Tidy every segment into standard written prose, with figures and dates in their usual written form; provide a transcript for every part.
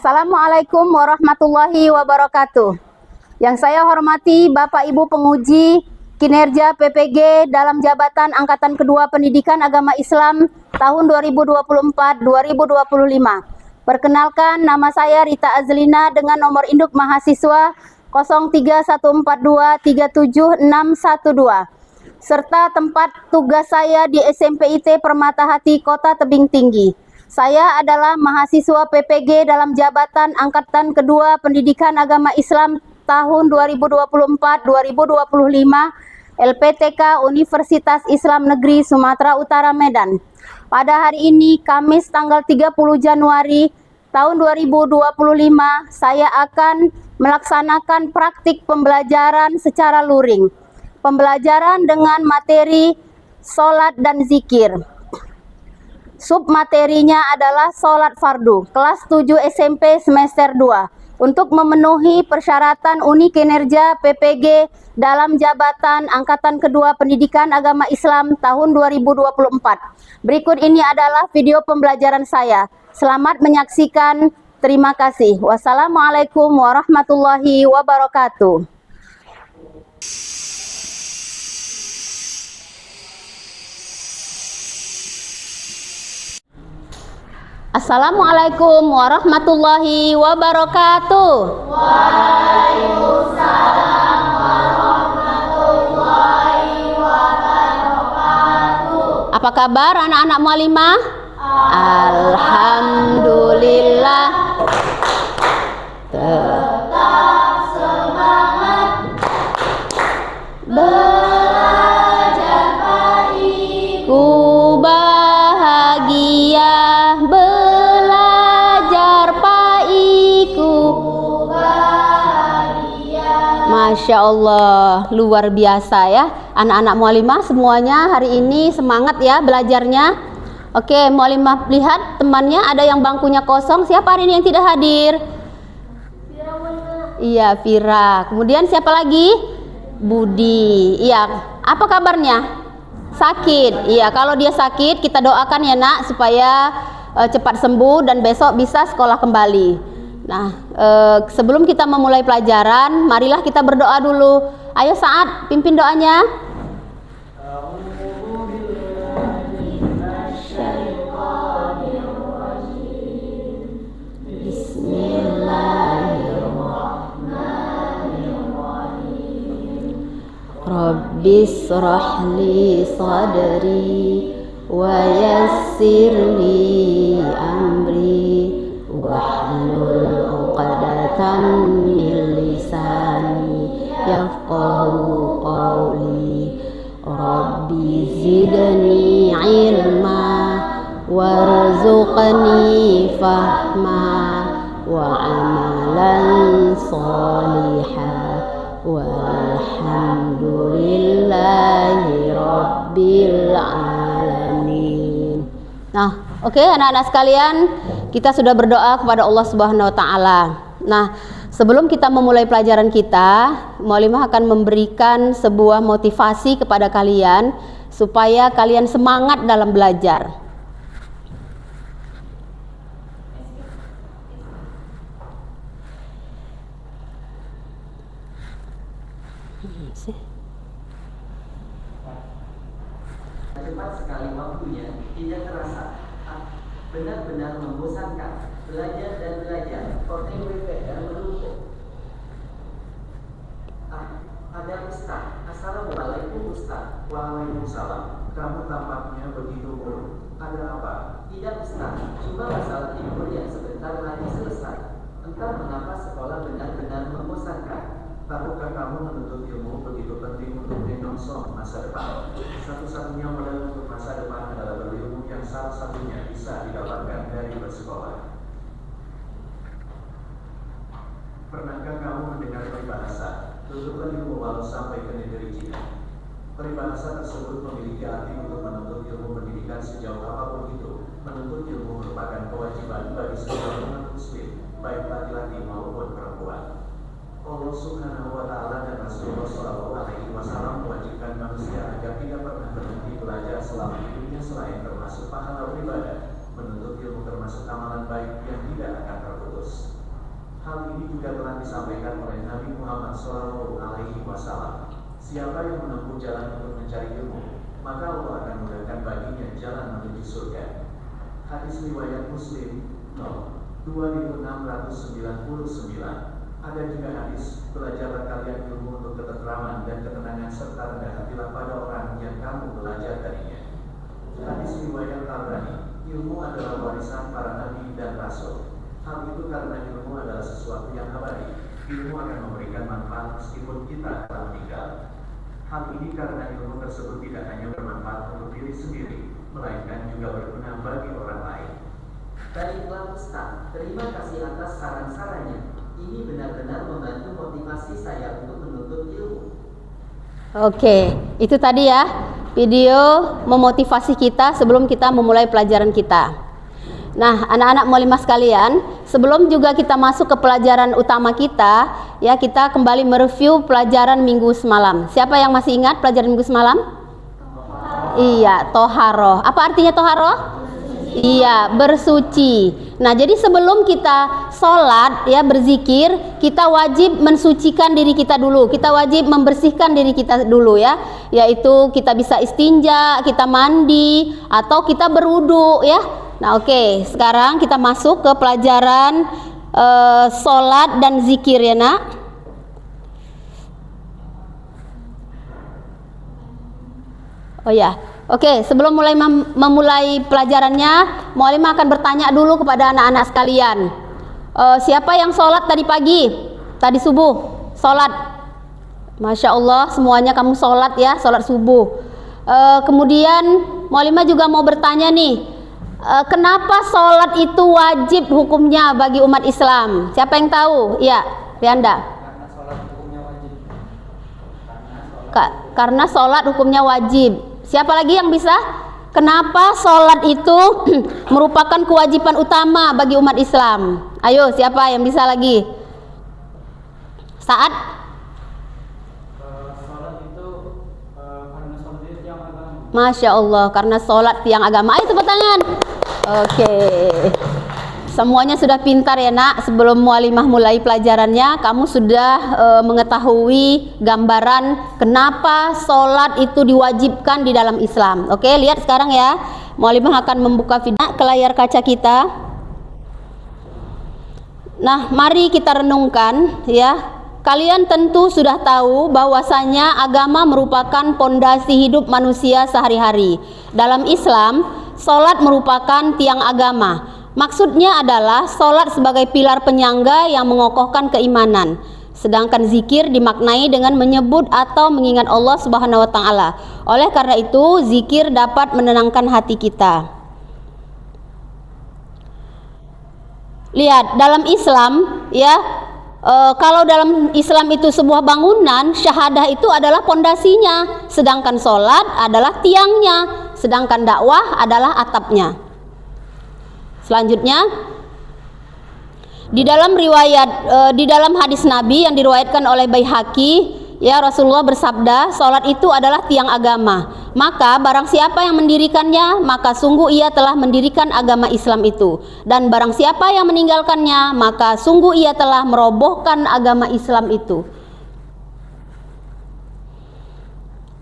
Assalamualaikum warahmatullahi wabarakatuh. Yang saya hormati Bapak Ibu penguji kinerja PPG dalam jabatan Angkatan Kedua Pendidikan Agama Islam tahun 2024-2025. Perkenalkan, nama saya Rita Azlina dengan nomor induk mahasiswa 03142376612 serta tempat tugas saya di SMP IT Permata Hati Kota Tebing Tinggi. Saya adalah mahasiswa PPG dalam jabatan Angkatan Kedua Pendidikan Agama Islam tahun 2024-2025 LPTK Universitas Islam Negeri Sumatera Utara Medan. Pada hari ini Kamis tanggal 30 Januari tahun 2025 saya akan melaksanakan praktik pembelajaran secara luring. Pembelajaran dengan materi sholat dan zikir. Submaterinya adalah sholat fardu, kelas 7 SMP semester 2. Untuk memenuhi persyaratan uni kinerja PPG dalam jabatan Angkatan Kedua Pendidikan Agama Islam tahun 2024. Berikut ini adalah video pembelajaran saya. Selamat menyaksikan. Terima kasih. Wassalamualaikum warahmatullahi wabarakatuh. Assalamualaikum warahmatullahi wabarakatuh. Waalaikumsalam warahmatullahi wabarakatuh. Apa kabar anak-anak mualimah? Alhamdulillah. Tetap semangat belajar baik. Ku bahagia belajar paiku. Masya Allah, luar biasa ya anak-anak mualimah semuanya hari ini semangat ya belajarnya. Oke, mualimah lihat temannya ada yang bangkunya kosong. Siapa hari ini yang tidak hadir? Iya, Vira. Kemudian siapa lagi? Budi. Iya, apa kabarnya? Sakit. Iya, kalau dia sakit kita doakan ya nak supaya cepat sembuh dan besok bisa sekolah kembali. Nah, sebelum kita memulai pelajaran, marilah kita berdoa dulu. Ayo Saat, pimpin doanya. Rabbis shrahli sadri wa yassirli amri wahlul 'uqdatam min lisani yafqahu qawli. Rabbi zidni ilma warzuqni fahma wa amalan salihah walhamdulillahi rabbil alamin. Nah, oke anak-anak sekalian, kita sudah berdoa kepada Allah Subhanahu wa taala. Nah, sebelum kita memulai pelajaran kita, Mualimah akan memberikan sebuah motivasi kepada kalian supaya kalian semangat dalam belajar. Cepat sekali waktunya, tidak terasa, benar-benar membosankan. Belajar dan belajar, OTW dan menumpuk. Ada Ustaz. Assalamualaikum Ustaz. Waalaikumsalam. Kamu tampaknya begitu murung. Ada apa? Tidak Ustaz, cuma masalah tidur yang sebentar lagi selesai. Entah mengapa sekolah benar-benar membosankan. Tahukah kamu menuntut ilmu begitu penting untuk menyongsong masa depan? Satu-satunya modal untuk masa depan adalah berilmu yang salah satunya bisa didapatkan dari bersekolah. Pernahkah kamu mendengar peribahasa, tuntutlah ilmu walau sampai ke negeri Cina? Peribahasa tersebut memiliki arti untuk menuntut ilmu pendidikan sejauh apapun itu. Menuntut ilmu merupakan kewajiban bagi setiap umat muslim, baik laki-laki maupun perempuan. Allah Subhanahu wa Ta'ala dan Rasulullah Shallallahu Alaihi Wasallam mewajibkan manusia agar tidak pernah berhenti belajar selama hidupnya selain termasuk pahala ibadah. Menuntut ilmu termasuk amalan baik yang tidak akan terputus. Hal ini juga telah disampaikan oleh Nabi Muhammad SAW. Siapa yang menempuh jalan untuk mencari ilmu, maka Allah akan mudahkan baginya jalan menuju surga. Hadis riwayat Muslim 2699. Ada juga hadis, belajarlah kalian ilmu untuk ketenteraman dan ketenangan serta rendah hatilah pada orang yang kamu belajar darinya. Hadis riwayat Tabrani, ilmu adalah warisan para nabi dan rasul. Hal itu karena ilmu adalah sesuatu yang abadi. Ilmu akan memberikan manfaat meskipun kita telah meninggal. Hal ini karena ilmu tersebut tidak hanya bermanfaat untuk diri sendiri, melainkan juga berguna bagi orang lain. Baiklah Ustaz, terima kasih atas saran-sarannya. Ini benar-benar membantu motivasi saya untuk menuntut ilmu. Oke, itu tadi ya video memotivasi kita sebelum kita memulai pelajaran kita. Nah, anak-anak mualimah sekalian, sebelum juga kita masuk ke pelajaran utama kita, ya kita kembali mereview pelajaran minggu semalam. Siapa yang masih ingat pelajaran minggu semalam? Iya, toharoh. Apa artinya toharoh? Iya, bersuci. Nah, jadi sebelum kita sholat, ya berzikir, kita wajib mensucikan diri kita dulu. Kita wajib membersihkan diri kita dulu ya. Yaitu kita bisa istinja, kita mandi, atau kita berwudu ya. Nah, oke, sekarang kita masuk ke pelajaran sholat dan zikir ya nak. Oh ya. Oke, sebelum memulai pelajarannya, Mualimah akan bertanya dulu kepada anak-anak sekalian. Siapa yang sholat tadi pagi? Tadi subuh? Sholat? Masya Allah, semuanya kamu sholat ya, sholat subuh. Kemudian Mualimah juga mau bertanya nih, kenapa sholat itu wajib hukumnya bagi umat Islam? Siapa yang tahu? Iya, Rianda. Karena sholat hukumnya wajib. Karena sholat hukumnya wajib. Siapa lagi yang bisa? Kenapa sholat itu merupakan kewajiban utama bagi umat Islam? Ayo, siapa yang bisa lagi? Saat? Sholat itu karena sholat itu tiang agama. Masya Allah, karena sholat tiang agama. Ayo tepuk tangan. Oke. Semuanya sudah pintar ya nak. Sebelum Mualimah mulai pelajarannya, kamu sudah mengetahui gambaran kenapa sholat itu diwajibkan di dalam Islam. Oke, lihat sekarang ya. Mualimah akan membuka video ke layar kaca kita. Nah, mari kita renungkan ya. Kalian tentu sudah tahu bahwasanya agama merupakan pondasi hidup manusia sehari-hari. Dalam Islam, sholat merupakan tiang agama. Maksudnya adalah sholat sebagai pilar penyangga yang mengokohkan keimanan. Sedangkan zikir dimaknai dengan menyebut atau mengingat Allah Subhanahu wa taala. Oleh karena itu, zikir dapat menenangkan hati kita. Lihat, dalam Islam ya, kalau dalam Islam itu sebuah bangunan, syahadah itu adalah pondasinya, sedangkan sholat adalah tiangnya, sedangkan dakwah adalah atapnya. Selanjutnya, di dalam hadis Nabi yang diriwayatkan oleh Baihaqi, ya Rasulullah bersabda, salat itu adalah tiang agama. Maka barang siapa yang mendirikannya, maka sungguh ia telah mendirikan agama Islam itu. Dan barang siapa yang meninggalkannya, maka sungguh ia telah merobohkan agama Islam itu.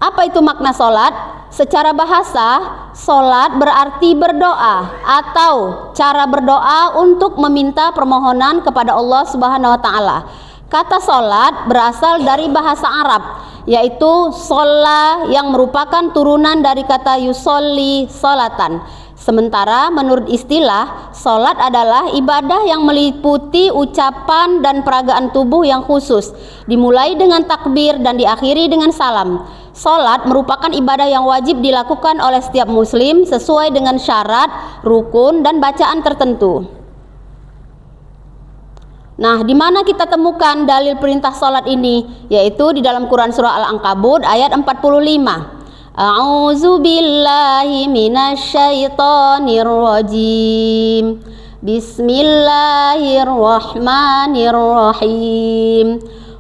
Apa itu makna sholat? Secara bahasa, sholat berarti berdoa atau cara berdoa untuk meminta permohonan kepada Allah Subhanahu wa taala. Kata sholat berasal dari bahasa Arab, yaitu sholla yang merupakan turunan dari kata yusolli sholatan. Sementara menurut istilah, sholat adalah ibadah yang meliputi ucapan dan peragaan tubuh yang khusus, dimulai dengan takbir dan diakhiri dengan salam. Sholat merupakan ibadah yang wajib dilakukan oleh setiap muslim sesuai dengan syarat, rukun, dan bacaan tertentu. Nah, di mana kita temukan dalil perintah sholat ini? Yaitu di dalam Quran surah Al-Ankabut ayat 45. A'udzu billahi minasyaitonir rajim. Bismillahirrahmanirrahim.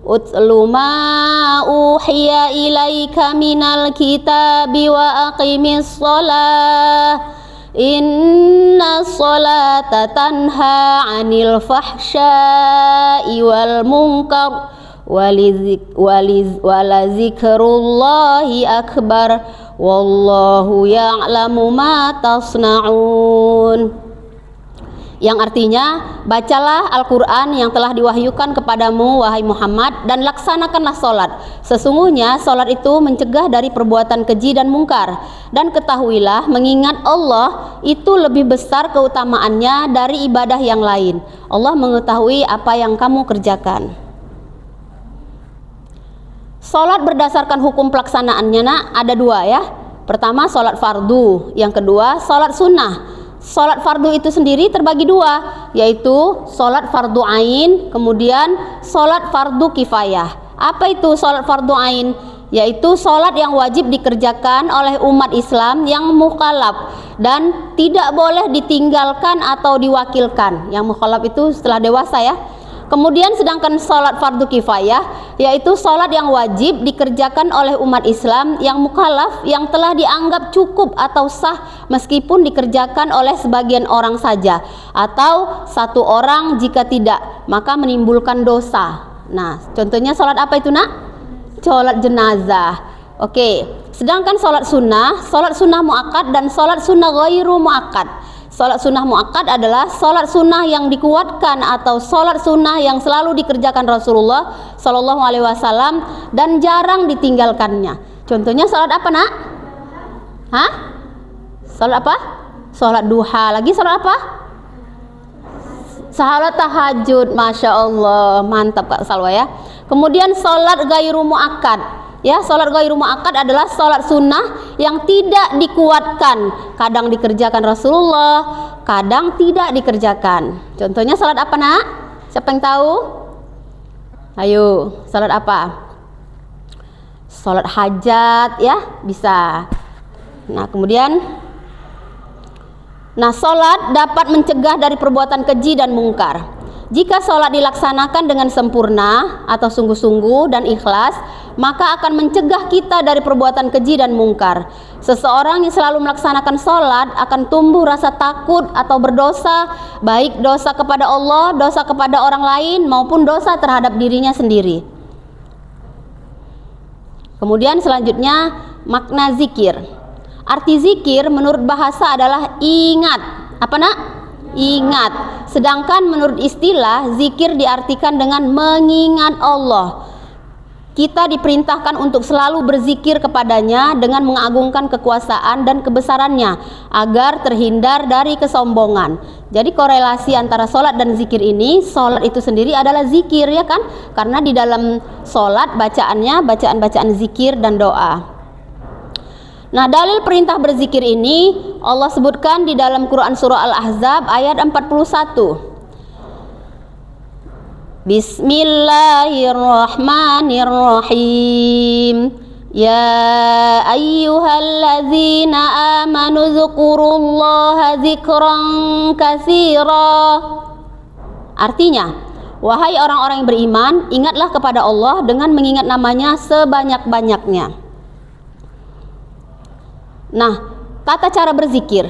Utlu ma uhiya ilaika minal kitabi wa aqimis shalah Inna sholata tanha 'anil fahsya'i wal munkar walazikrullahi akbar wallahu ya'lamu ma tasna'un. Yang artinya, bacalah Al-Quran yang telah diwahyukan kepadamu wahai Muhammad, dan laksanakanlah sholat. Sesungguhnya sholat itu mencegah dari perbuatan keji dan mungkar. Dan ketahuilah, mengingat Allah itu lebih besar keutamaannya dari ibadah yang lain. Allah mengetahui apa yang kamu kerjakan. Sholat berdasarkan hukum pelaksanaannya ada dua ya. Pertama sholat fardu, yang kedua sholat sunnah. Sholat fardu itu sendiri terbagi dua, yaitu sholat fardu ain, kemudian sholat fardu kifayah. Apa itu sholat fardu ain? Yaitu sholat yang wajib dikerjakan oleh umat Islam yang mukallaf dan tidak boleh ditinggalkan atau diwakilkan. Yang mukallaf itu setelah dewasa ya. Kemudian sedangkan sholat fardu kifayah, yaitu sholat yang wajib dikerjakan oleh umat Islam yang mukallaf yang telah dianggap cukup atau sah meskipun dikerjakan oleh sebagian orang saja, atau satu orang jika tidak maka menimbulkan dosa. Nah, contohnya sholat apa itu nak? Sholat jenazah. Oke. Sedangkan sholat sunnah muakkad dan sholat sunnah ghairu muakkad. Sholat sunnah muakkad adalah sholat sunnah yang dikuatkan atau sholat sunnah yang selalu dikerjakan Rasulullah Shallallahu Alaihi Wasallam dan jarang ditinggalkannya. Contohnya sholat apa nak? Hah? Sholat apa? Sholat duha. Lagi sholat apa? Sholat tahajud. Masya Allah, mantap Kak Salwa ya. Kemudian sholat ghairu muakkad. Ya, sholat ghairu muakkad adalah sholat sunnah yang tidak dikuatkan. Kadang dikerjakan Rasulullah, kadang tidak dikerjakan. Contohnya sholat apa nak? Siapa yang tahu? Ayo, sholat apa? Sholat hajat ya, bisa. Nah, kemudian sholat dapat mencegah dari perbuatan keji dan mungkar. Jika sholat dilaksanakan dengan sempurna atau sungguh-sungguh dan ikhlas, maka akan mencegah kita dari perbuatan keji dan mungkar. Seseorang yang selalu melaksanakan sholat akan tumbuh rasa takut atau berdosa, baik dosa kepada Allah, dosa kepada orang lain, maupun dosa terhadap dirinya sendiri. Kemudian selanjutnya, makna zikir. Arti zikir menurut bahasa adalah ingat. Apa nak? Ingat. Sedangkan menurut istilah, zikir diartikan dengan mengingat Allah. Kita diperintahkan untuk selalu berzikir kepadanya dengan mengagungkan kekuasaan dan kebesarannya agar terhindar dari kesombongan. Jadi korelasi antara sholat dan zikir ini, sholat itu sendiri adalah zikir ya kan? Karena di dalam sholat bacaannya bacaan-bacaan zikir dan doa. Nah, dalil perintah berzikir ini Allah sebutkan di dalam Quran surah Al-Ahzab ayat 41. Bismillahirrahmanirrahim. Ya ayyuhalladzina amanu dzkurullaha dzikran katsira. Artinya, wahai orang-orang yang beriman, ingatlah kepada Allah dengan mengingat namanya sebanyak-banyaknya. Nah, tata cara berzikir.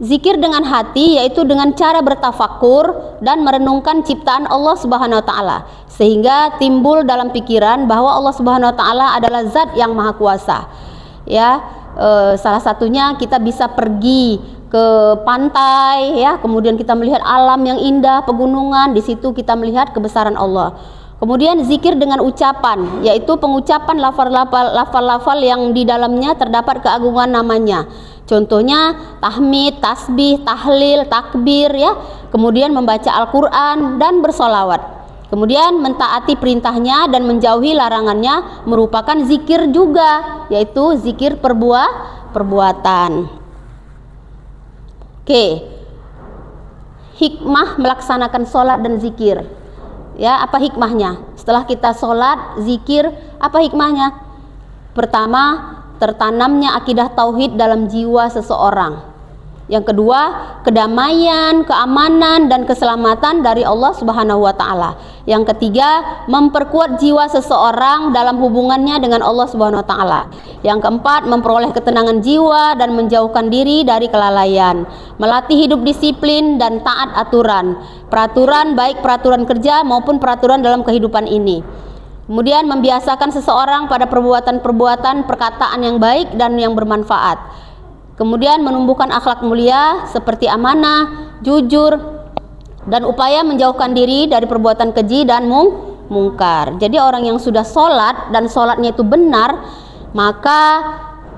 Zikir dengan hati yaitu dengan cara bertafakur dan merenungkan ciptaan Allah Subhanahu wa taala sehingga timbul dalam pikiran bahwa Allah Subhanahu wa taala adalah zat yang maha kuasa. Ya, salah satunya kita bisa pergi ke pantai ya, kemudian kita melihat alam yang indah, pegunungan, di situ kita melihat kebesaran Allah. Kemudian zikir dengan ucapan, yaitu pengucapan lafal-lafal yang di dalamnya terdapat keagungan namanya. Contohnya tahmid, tasbih, tahlil, takbir ya. Kemudian membaca Al-Quran dan bersolawat. Kemudian mentaati perintahnya dan menjauhi larangannya merupakan zikir juga, yaitu zikir perbuatan. Oke. Hikmah melaksanakan sholat dan zikir. Ya, apa hikmahnya? Setelah kita sholat, zikir, apa hikmahnya? Pertama, tertanamnya akidah tauhid dalam jiwa seseorang. Yang kedua, kedamaian, keamanan, dan keselamatan dari Allah Subhanahu wa Ta'ala. Yang ketiga, memperkuat jiwa seseorang dalam hubungannya dengan Allah Subhanahu wa Ta'ala. Yang keempat, memperoleh ketenangan jiwa dan menjauhkan diri dari kelalaian. Melatih hidup disiplin dan taat aturan, peraturan baik peraturan kerja maupun peraturan dalam kehidupan ini. Kemudian membiasakan seseorang pada perbuatan-perbuatan perkataan yang baik dan yang bermanfaat. Kemudian menumbuhkan akhlak mulia seperti amanah, jujur, dan upaya menjauhkan diri dari perbuatan keji dan mungkar. Jadi orang yang sudah sholat dan sholatnya itu benar, maka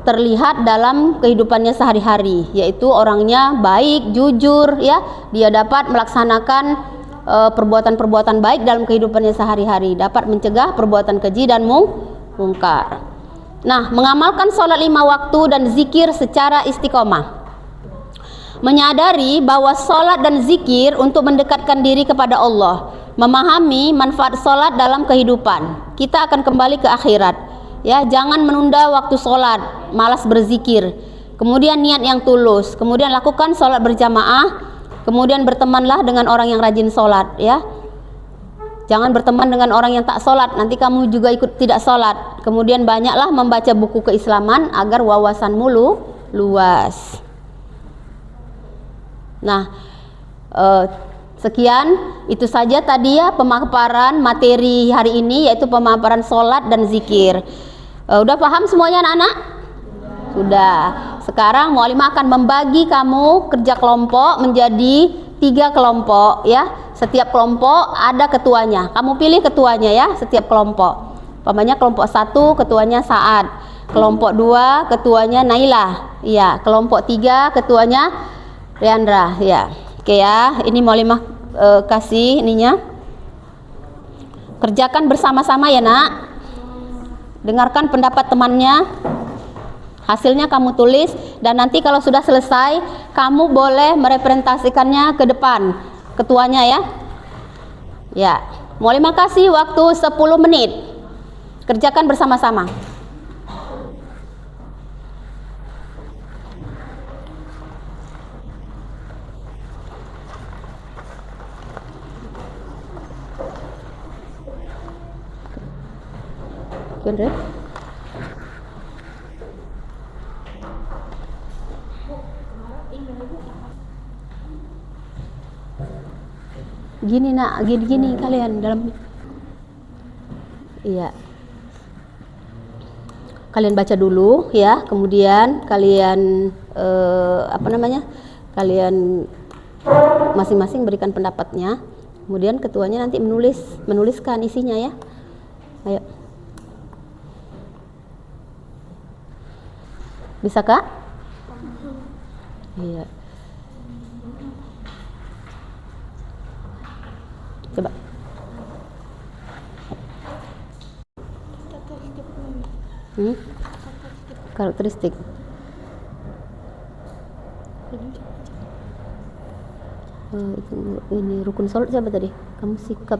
terlihat dalam kehidupannya sehari-hari, yaitu orangnya baik, jujur, ya, dia dapat melaksanakan perbuatan-perbuatan baik dalam kehidupannya sehari-hari, dapat mencegah perbuatan keji dan mungkar. Nah, mengamalkan sholat 5 waktu dan zikir secara istiqomah. Menyadari bahwa sholat dan zikir untuk mendekatkan diri kepada Allah. Memahami manfaat sholat dalam kehidupan. Kita akan kembali ke akhirat. Ya, jangan menunda waktu sholat, malas berzikir. Kemudian niat yang tulus. Kemudian lakukan sholat berjamaah. Kemudian bertemanlah dengan orang yang rajin sholat. Ya. Jangan berteman dengan orang yang tak sholat, nanti kamu juga ikut tidak sholat. Kemudian banyaklah membaca buku keislaman agar wawasanmu luas. Nah, sekian itu saja tadi ya pemaparan materi hari ini, yaitu pemaparan sholat dan zikir. Udah paham semuanya anak-anak? Sudah. Sekarang Mu'allimah akan membagi kamu kerja kelompok menjadi 3 kelompok ya. Setiap kelompok ada ketuanya. Kamu pilih ketuanya ya, setiap kelompok. Umpamanya kelompok 1 ketuanya Saad, kelompok 2 ketuanya Nailah. Iya, kelompok 3 ketuanya Leandra ya. Oke ya, ini Mu'allimah kasih ininya. Kerjakan bersama-sama ya, Nak. Dengarkan pendapat temannya. Hasilnya kamu tulis dan nanti kalau sudah selesai kamu boleh merepresentasikannya ke depan ketuanya ya. Ya, Mu'allimah kasih waktu 10 menit. Kerjakan bersama-sama. Oke, gini nak, gini kalian dalam, iya, kalian baca dulu ya, kemudian kalian kalian masing-masing berikan pendapatnya, kemudian ketuanya nanti menuliskan isinya ya. Ayo, bisa Kak? Iya. Coba. Karakteristik. Ini rukun sholat siapa tadi? Kamu sikap.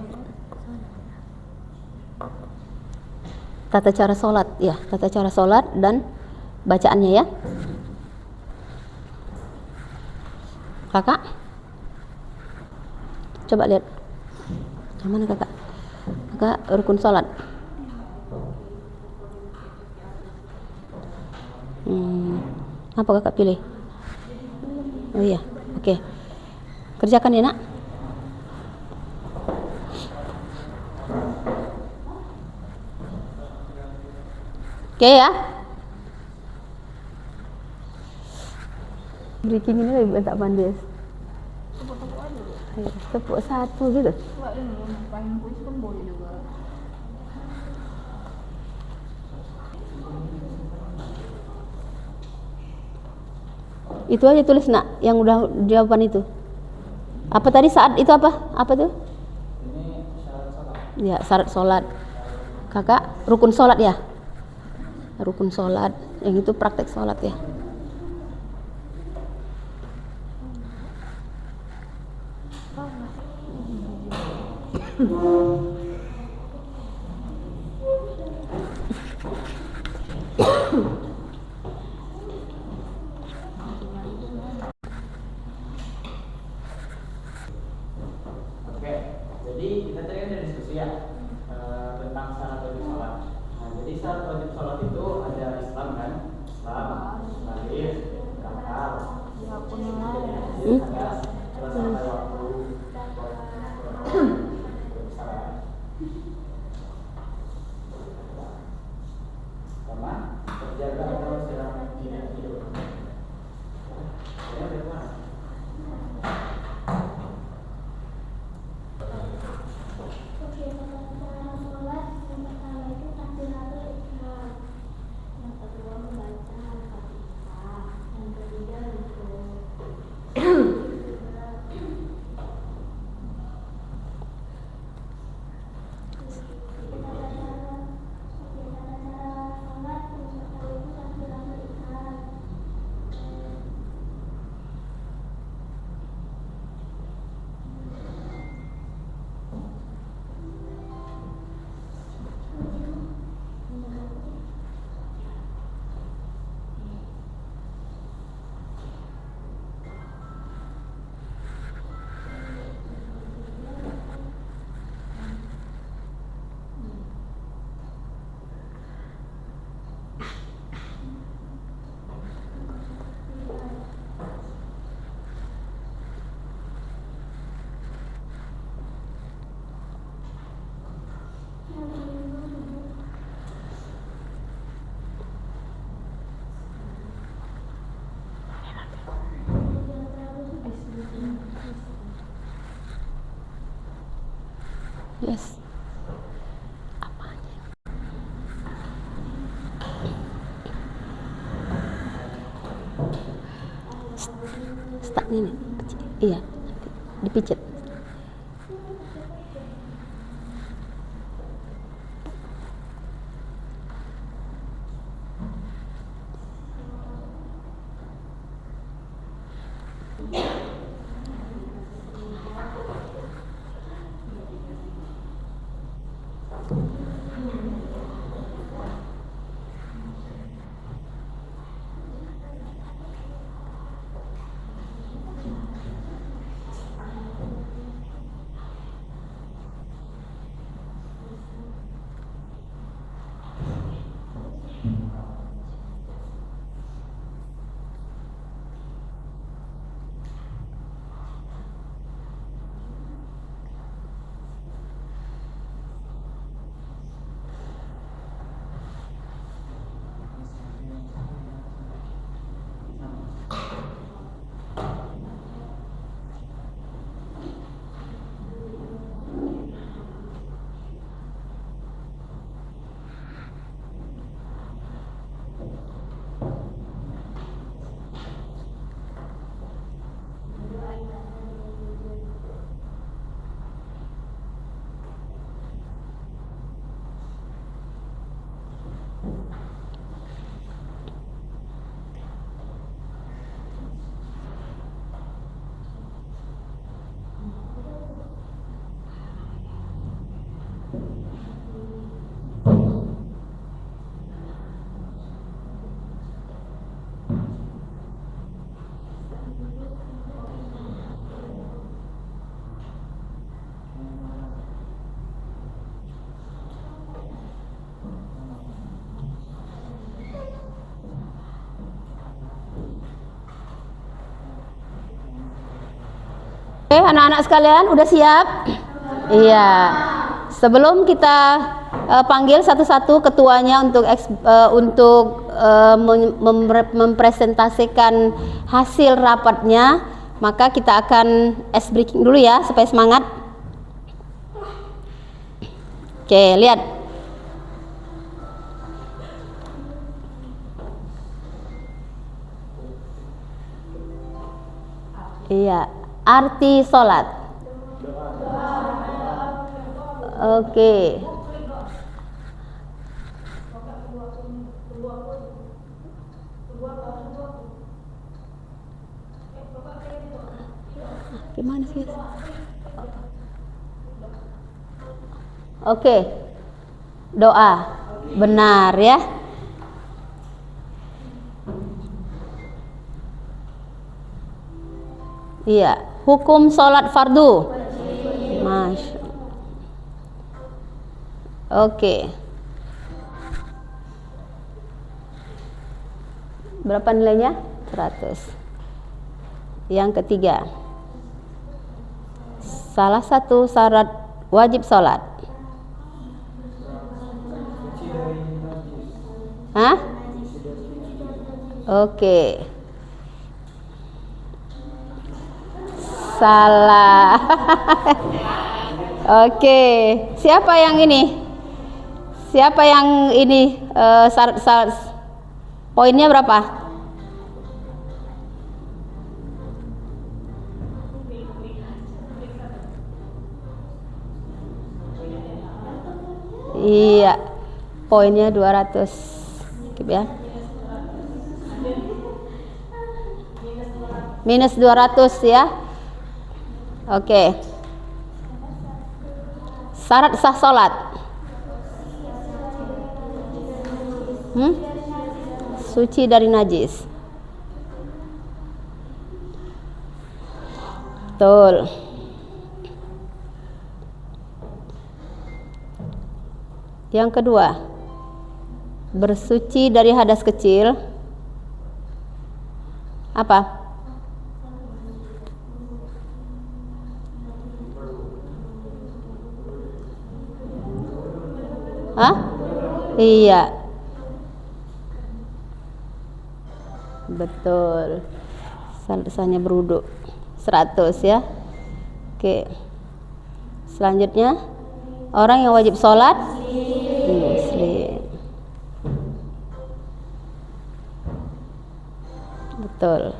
Tata cara sholat, ya, tata cara sholat dan bacaannya ya. Kakak, coba lihat. Mana kakak? Kakak rukun sholat. Apa kakak pilih? Oh iya, oke. Kerjakan ya nak. Oke ya. Breaking ini lebih tak pandai. Tepuk 1 gitu. Itu aja tulis nak, yang udah jawaban itu. Apa tadi saat itu apa? Apa tuh? Ini syarat sholat. Ya, syarat sholat. Kakak, rukun sholat ya? Rukun sholat, yang itu praktek sholat ya. Yes. Start ini. Iya, dipicit. Oke, anak-anak sekalian udah siap? Iya. Sebelum kita panggil satu-satu ketuanya untuk mempresentasikan hasil rapatnya, maka kita akan ice breaking dulu ya supaya semangat. Oke, lihat. Iya, arti sholat. Oke. Gimana sih? Oke. Doa. Benar ya. Iya, hukum sholat fardu. Masya. Oke. Berapa nilainya? 100. Yang ketiga, salah satu syarat wajib sholat. Hah? Oke. Salah. Oke. Siapa yang ini? Siapa yang ini? Poinnya berapa? Iya. Poinnya 200. Gitu ya. Minus 200 ya. Oke. Syarat sah sholat. Suci dari najis. Betul. Yang kedua, bersuci dari hadas kecil. Apa? Hah? Iya. Betul. Sahnya berwudu 100 ya. Oke. Selanjutnya Orang yang wajib sholat Muslim. Betul.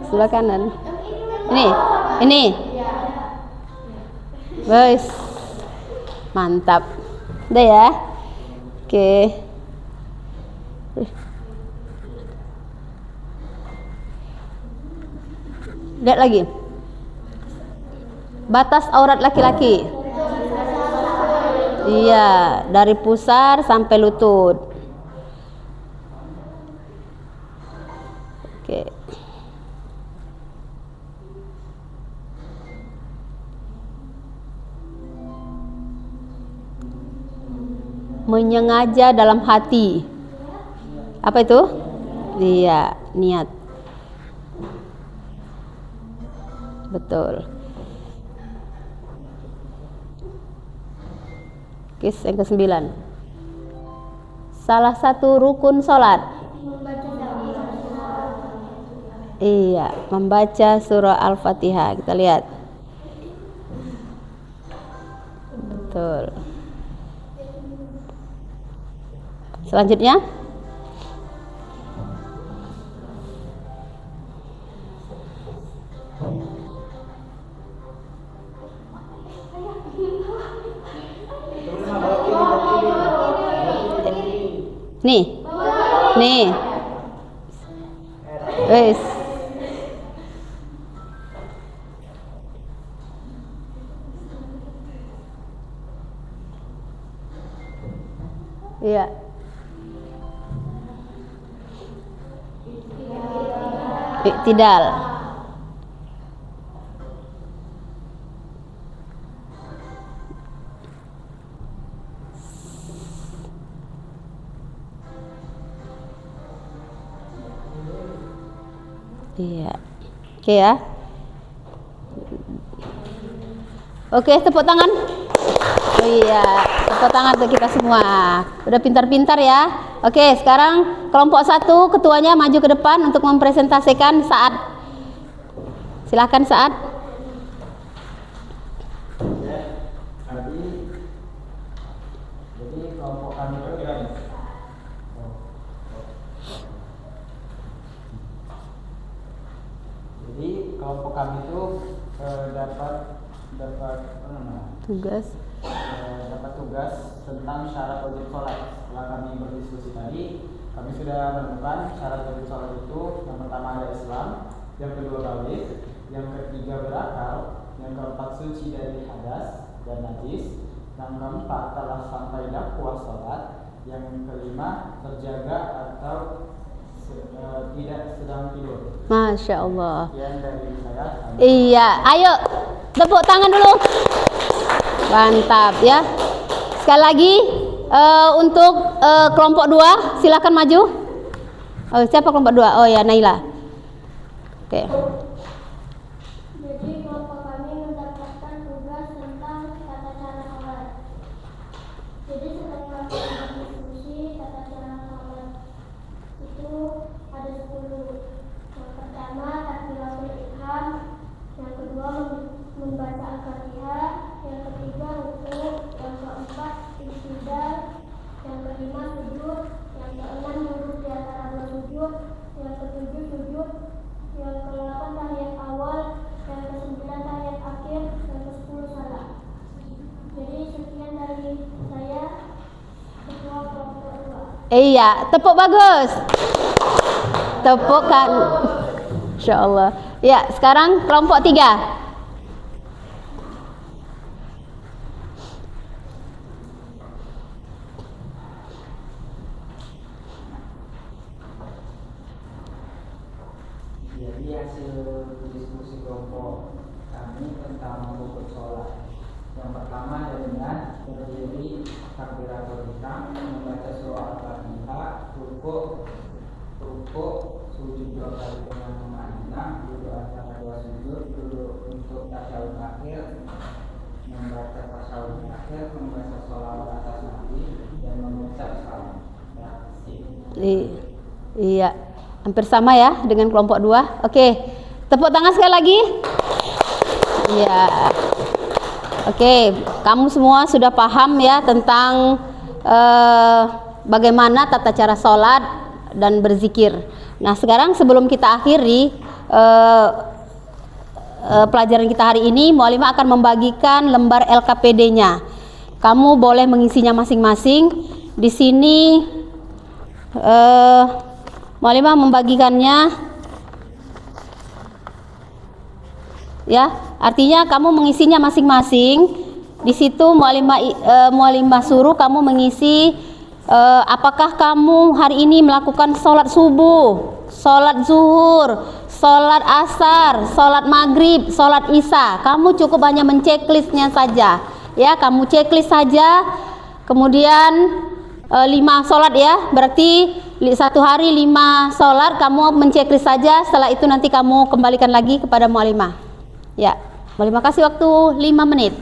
Sebelah kanan. Ini. Guys. Mantap. Udah ya. Oke. Lihat lagi. Batas aurat laki-laki. Iya, dari pusar sampai lutut. Oke. Menyengaja dalam hati. Apa itu? Iya, niat. Betul. Oke, yang ke-9. Salah satu rukun sholat. Iya, membaca surah Al-Fatihah. Kita lihat. Betul. Selanjutnya, nih, wes, iya. Iktidal. Iya. Oke ya. Oke, tepuk tangan. Oh iya, tepuk tangan untuk kita semua. Udah pintar-pintar ya. Oke, sekarang kelompok 1 ketuanya maju ke depan untuk mempresentasikan Saat. Silakan Saat. Jadi kelompok kami itu dapat tugas tentang syarat wajib sholat. Setelah kami berdiskusi tadi, kami sudah menemukan syarat wajib sholat itu yang pertama ada Islam, yang kedua balik, yang ketiga berakal, yang keempat suci dari hadas dan najis, yang keempat telah sampai puas sholat, yang kelima terjaga atau tidak sedang tidur. Masya Allah. Sekian dari saya. Iya, ayo tepuk tangan dulu. Mantap ya. Sekali lagi untuk kelompok 2 silakan maju. Oh, siapa kelompok 2? Oh ya, Naila. Oke. Jadi kelompok kami mendapatkan tugas tentang tata cara sholat. Jadi setelah melakukan diskusi tata cara sholat itu ada 10. Yang pertama takbiratul ihram, yang kedua membaca Al-Fatihah, yang ketiga rukuk, yang keempat iktidal, yang kelima sujud, yang keenam duduk di antara dua sujud, yang ketujuh sujud, yang ke-8 tahiyat awal, yang ke-9 tahiyat akhir, yang ke-10 salam. Jadi sekian dari saya, ketua kelompok 2. Iya, tepuk bagus. Tepuk kan. Insyaallah. Ya, sekarang kelompok 3. Jadi hasil diskusi kelompok kami tentang rukun sholat. Yang pertama adalah dengan berdiri takbiratul ihram, membaca surah Al-Fatihah, rukuk, sujud 2 kali dengan mengaminah, duduk antara 2 sujud, duduk untuk tasyahud akhir, membaca tasyahud akhir, membaca sholawat atas Nabi, dan mengucap salam. Ya, Iya, hampir sama ya dengan kelompok 2. Oke, tepuk tangan sekali lagi. Iya. Oke, kamu semua sudah paham ya tentang bagaimana tata cara sholat dan berzikir. Nah, sekarang sebelum kita akhiri pelajaran kita hari ini, Mu'alimah akan membagikan lembar LKPD-nya. Kamu boleh mengisinya masing-masing. Di sini Mu'alimah membagikannya, ya, artinya kamu mengisinya masing-masing. Di situ Mu'alimah suruh kamu mengisi apakah kamu hari ini melakukan sholat subuh, sholat zuhur, sholat asar, sholat maghrib, sholat isya. Kamu cukup hanya menceklisnya saja, ya, kamu checklist saja. Kemudian 5 sholat ya, berarti 1 hari 5 sholat, kamu menceklis saja. Setelah itu nanti kamu kembalikan lagi kepada Mu'alimah. Ya, Mu'alimah kasih waktu 5 menit.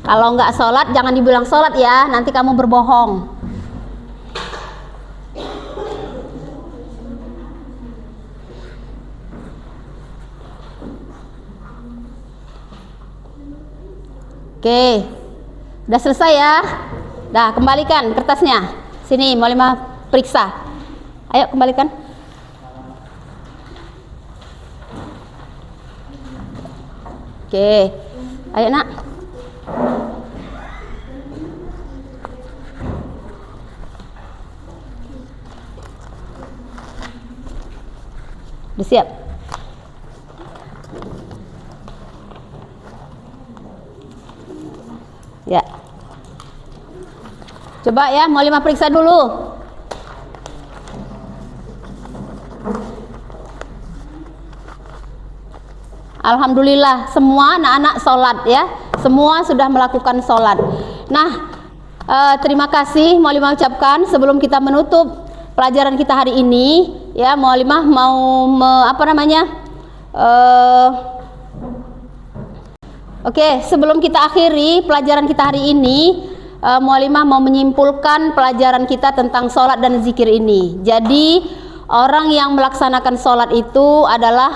Kalau nggak sholat jangan dibilang sholat ya, nanti kamu berbohong. Oke, udah selesai ya. Dah, kembalikan kertasnya. Sini, Mu'alimah periksa. Ayo kembalikan. Oke, ayo nak. Udah siap? Ya. Coba ya, Mu'alimah periksa dulu. Alhamdulillah, semua anak-anak sholat ya. Semua sudah melakukan sholat. Nah, terima kasih Mu'alimah ucapkan. Sebelum kita menutup pelajaran kita hari ini, ya, Mu'alimah mau Oke, sebelum kita akhiri pelajaran kita hari ini, Mu'alimah mau menyimpulkan pelajaran kita tentang sholat dan zikir ini. Jadi orang yang melaksanakan sholat itu adalah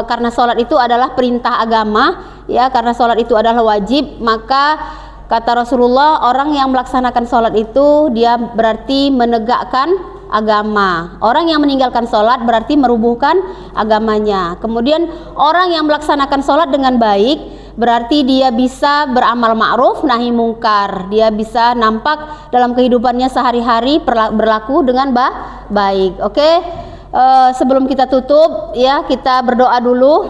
karena sholat itu adalah perintah agama, ya, karena sholat itu adalah wajib, maka kata Rasulullah, orang yang melaksanakan sholat itu dia berarti menegakkan agama. Orang yang meninggalkan sholat berarti merubuhkan agamanya. Kemudian orang yang melaksanakan sholat dengan baik berarti dia bisa beramal ma'ruf nahi mungkar. Dia bisa nampak dalam kehidupannya sehari-hari berlaku dengan baik. Oke, sebelum kita tutup ya, kita berdoa dulu.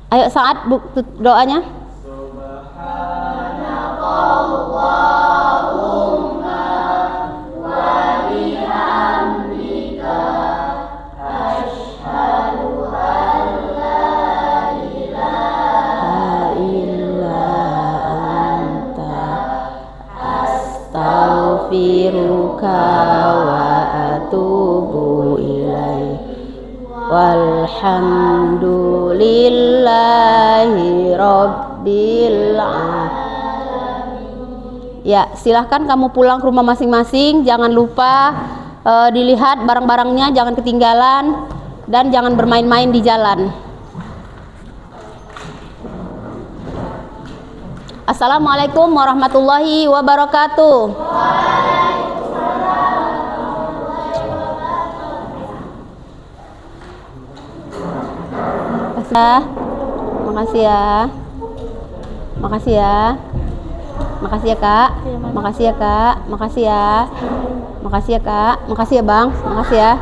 Ayo Saad, doanya. Astaghfiruka wa atubu ilaih. Walhamdulillahi rabbil alamin. Ya, silahkan kamu pulang ke rumah masing-masing. Jangan lupa dilihat barang-barangnya, jangan ketinggalan, dan jangan bermain-main di jalan. Assalamualaikum warahmatullahi wabarakatuh. Makasih ya. Makasih ya. Makasih ya Kak. Makasih ya Kak. Makasih ya. Makasih ya Kak. Makasih ya Bang. Makasih ya.